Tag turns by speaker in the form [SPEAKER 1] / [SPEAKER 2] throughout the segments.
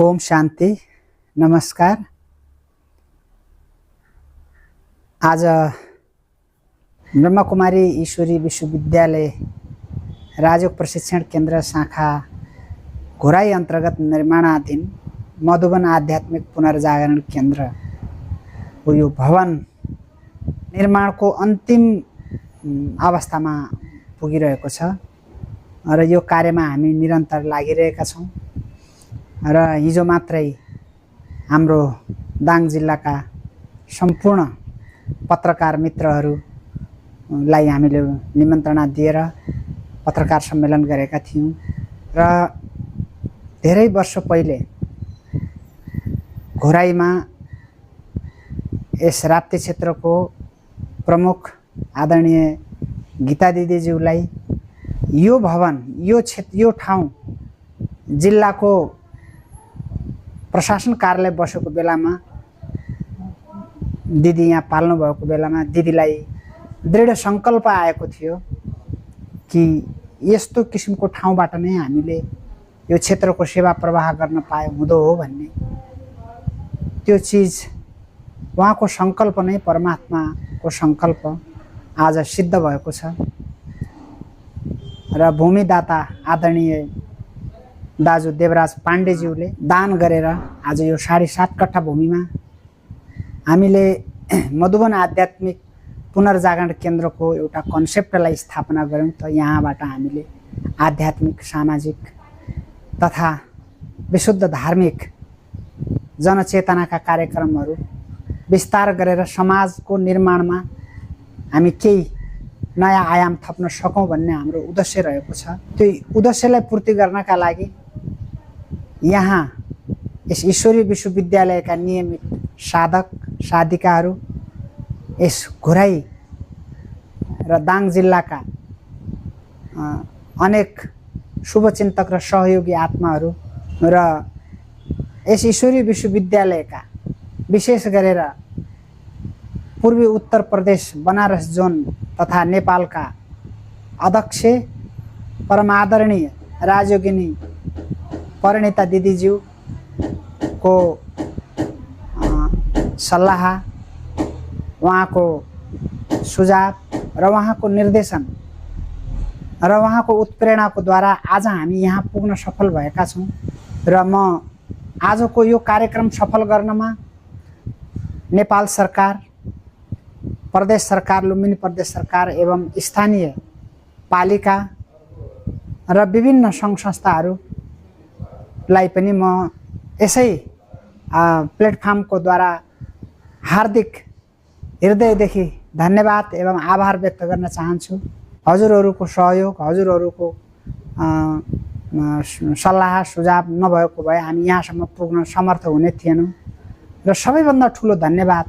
[SPEAKER 1] ओम शान्ति। नमस्कार। आज ब्रह्मकुमारी ईश्वरी विश्वविद्यालय राजयोग प्रशिक्षण केन्द्र शाखा घोराई अन्तर्गत निर्माणाधीन मधुबन आध्यात्मिक पुनर्जागरण केन्द्र को यो भवन निर्माणको अन्तिम अवस्थामा पुगिरहेको छ र यो कार्यमा हामी निरन्तर लागिरहेका छौं। र हिजो मात्रै हाम्रो दाङ जिल्लाका सम्पूर्ण पत्रकार मित्रहरूलाई हामीले निमन्त्रणा दिएर पत्रकार सम्मेलन गरेका थियौं र धेरै वर्ष पहिले घोराईमा यस राप्ती क्षेत्रको प्रमुख आदरणीय गीता दिदीज्यूलाई यो भवन यो ठाउँ जिल्लाको प्रशासन कार्यालय बसेको बेलामा दिदी यहाँ पाल्नु भएको बेलामा दिदीलाई दृढ संकल्प आएको थियो कि यस्तो किसिमको ठाउँबाट नै हामीले यो क्षेत्रको सेवा प्रवाह गर्न पाए हुँदो हो भन्ने। त्यो चीज उहाँको संकल्प नै परमात्माको संकल्प आज सिद्ध भएको छ र भूमिदाता आदरणीय दाजु देवराज पाण्डेज्यूले दान गरेर आज यो 7.5 कट्ठा भूमिमा हामीले मधुबन आध्यात्मिक पुनर्जागरण केन्द्रको एउटा कन्सेप्टलाई स्थापना गर्यौं। त यहाँबाट हामीले आध्यात्मिक, सामाजिक तथा विशुद्ध धार्मिक जनचेतनाका कार्यक्रमहरू विस्तार गरेर समाजको निर्माणमा हामी केही नयाँ आयाम थप्न सकौं भन्ने हाम्रो उद्देश्य रहेको छ। त्यो उद्देश्यलाई पूर्ति गर्नका लागि यहाँ यस ईश्वरी विश्वविद्यालयका नियमित साधक साधिकाहरू, यस घोराई र दाङ जिल्लाका अनेक शुभचिन्तक र सहयोगी आत्माहरू र यस ईश्वरी विश्वविद्यालयका विशेष गरेर पूर्वी उत्तर प्रदेश बनारस जोन तथा नेपालका अध्यक्ष परमादरणीय राजयोगिनी परिणीता दिदीज्यू को सल्लाह, उहाँको सुझाव र उहाँको निर्देशन र उहाँको उत्प्रेरणाको द्वारा आज हामी यहाँ पुग्न सफल भएका छौं। र म आजको यो कार्यक्रम सफल गर्नमा नेपाल सरकार, प्रदेश सरकार, लुम्बिनी प्रदेश सरकार एवं स्थानीय पालिका र विभिन्न सङ्घ संस्थाहरूलाई पनि म यसै प्लेटफर्मको द्वारा हार्दिक हृदयदेखि धन्यवाद एवं आभार व्यक्त गर्न चाहन्छु। हजुरहरूको सहयोग, हजुरहरूको सल्लाह सुझाव नभएको भए हामी यहाँसम्म पुग्न समर्थ हुने थिएनौं। र सबैभन्दा ठुलो धन्यवाद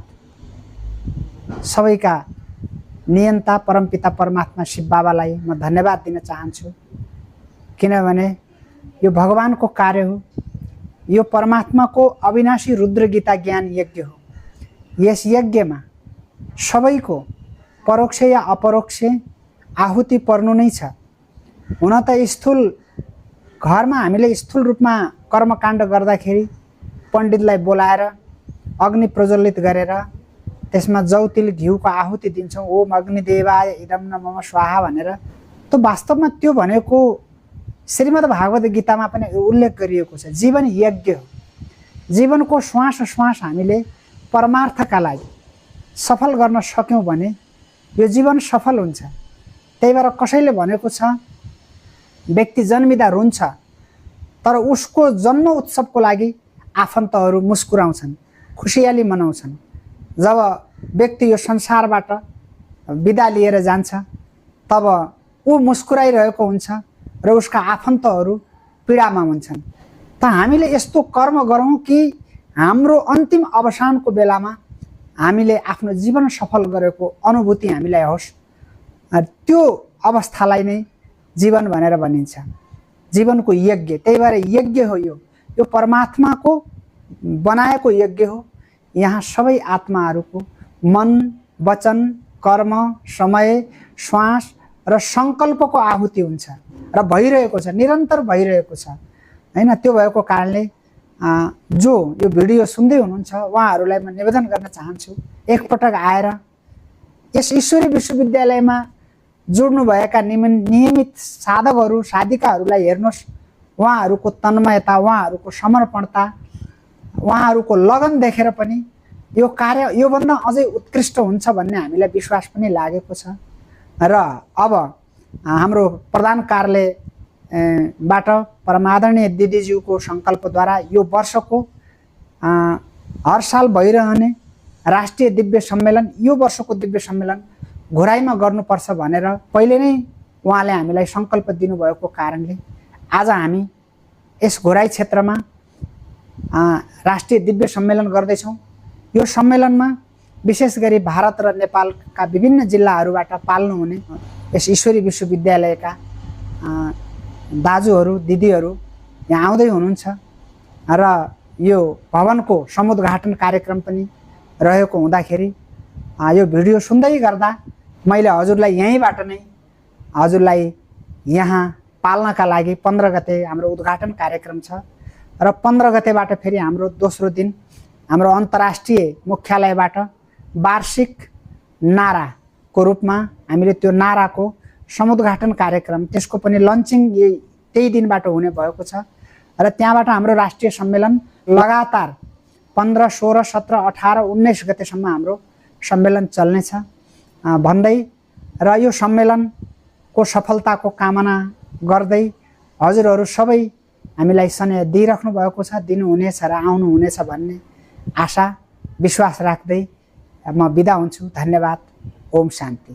[SPEAKER 1] सबैका नियन्ता परमपिता परमात्मा शिव बाबालाई म धन्यवाद दिन चाहन्छु। किनभने यो भगवानको कार्य हो, यो परमात्माको अविनाशी रुद्र गीता ज्ञान यज्ञ हो। यस यज्ञमा सबैको परोक्ष या अपरोक्ष आहुति पर्नु नै छ। हुन त स्थूल घरमा हामीले स्थूल रूपमा कर्मकाण्ड गर्दाखेरि पण्डितलाई बोलाएर अग्नि प्रज्वलित गरेर त्यसमा जौतिल घिउको आहुति दिन्छौं। ओम अग्निदेवाय इदं नमः स्वाहा भनेर। त वास्तवमा त्यो भनेको श्रीमद् भागवत गीतामा पनि उल्लेख गरिएको छ। जीवन यज्ञ हो। जीवनको श्वास श्वास हामीले परमार्थका लागि सफल गर्न सक्यौं भने यो जीवन सफल हुन्छ। त्यही भएर कसैले भनेको छ व्यक्ति जन्मिदा रुन्छ तर उसको जन्म उत्सवको लागि आफन्तहरू मुस्कुराउँछन्, खुशियाली मनाउँछन्। जब व्यक्ति यो संसारबाट बिदा लिएर जान्छ तब ऊ मुस्कुराइरहेको हुन्छ र उसका आफन्तहरू पीडामा हुन्छन्। त हामीले यस्तो कर्म गरौं कि हाम्रो अन्तिम अवसानको बेलामा हामीले आफ्नो जीवन सफल गरेको अनुभूति हामीलाई होस्। त्यो अवस्थालाई नै जीवन भनेर भनिन्छ, जीवनको यज्ञ। त्यही भएर यज्ञ हो यो परमात्माको बनाएको यज्ञ हो। यहाँ सबै आत्माहरूको मन, वचन, कर्म, समय, श्वास र संकल्पको आहुति हुन्छ र भइरहेको छ, निरन्तर भइरहेको छ हैन। त्यो भएको कारणले जो यो भिडियो सुन्दै हुनुहुन्छ उहाँहरूलाई म निवेदन गर्न चाहन्छु, एकपटक आएर यस ईश्वरी विश्वविद्यालयमा जोड्नुभएका नियमित साधकहरू साधिकाहरूलाई हेर्नुहोस्। उहाँहरूको तन्मयता, उहाँहरूको समर्पणता, उहाँहरूको लगन देखेर पनि यो कार्य योभन्दा अझै उत्कृष्ट हुन्छ भन्ने हामीलाई विश्वास पनि लागेको छ। र अब हाम्रो प्रधान कार्यालयबाट परमादरणीय दिदीज्यूको सङ्कल्पद्वारा यो वर्षको हर साल भइरहने राष्ट्रिय दिव्य सम्मेलन, यो वर्षको दिव्य सम्मेलन घोराइमा गर्नुपर्छ भनेर पहिले नै उहाँले हामीलाई सङ्कल्प दिनुभएको कारणले आज हामी यस घोराइ क्षेत्रमा राष्ट्रिय दिव्य सम्मेलन गर्दैछौँ। यो सम्मेलनमा विशेष गरी भारत र नेपालका विभिन्न जिल्लाहरूबाट पाल्नुहुने यस ईश्वरी विश्वविद्यालयका दाजुहरू दिदीहरू यहाँ आउँदै हुनुहुन्छ र यो भवनको समुद्घाटन कार्यक्रम पनि रहेको हुँदाखेरि यो भिडियो सुन्दै गर्दा मैले हजुरलाई यहीँबाट नै हजुरलाई यहाँ पाल्नका लागि 15 गते हाम्रो उद्घाटन कार्यक्रम छ र 15 गतेबाट फेरि हाम्रो दोस्रो दिन हाम्रो अन्तर्राष्ट्रिय मुख्यालयबाट वार्षिक नाराको रूपमा हामीले त्यो नाराको समुद्घाटन कार्यक्रम, त्यसको पनि लन्चिङ त्यही दिनबाट हुने भएको छ र त्यहाँबाट हाम्रो राष्ट्रिय सम्मेलन लगातार 15, 16, 17, 18, 19 गतेसम्म हाम्रो सम्मेलन चल्नेछ भन्दै र यो सम्मेलनको सफलताको कामना गर्दै हजुरहरू सबै हामीलाई स्नेह दिइराख्नु भएको छ, दिनुहुनेछ र आउनुहुनेछ भन्ने आशा विश्वास राख्दै म बिदा हुन्छु। धन्यवाद। ओम शान्ति।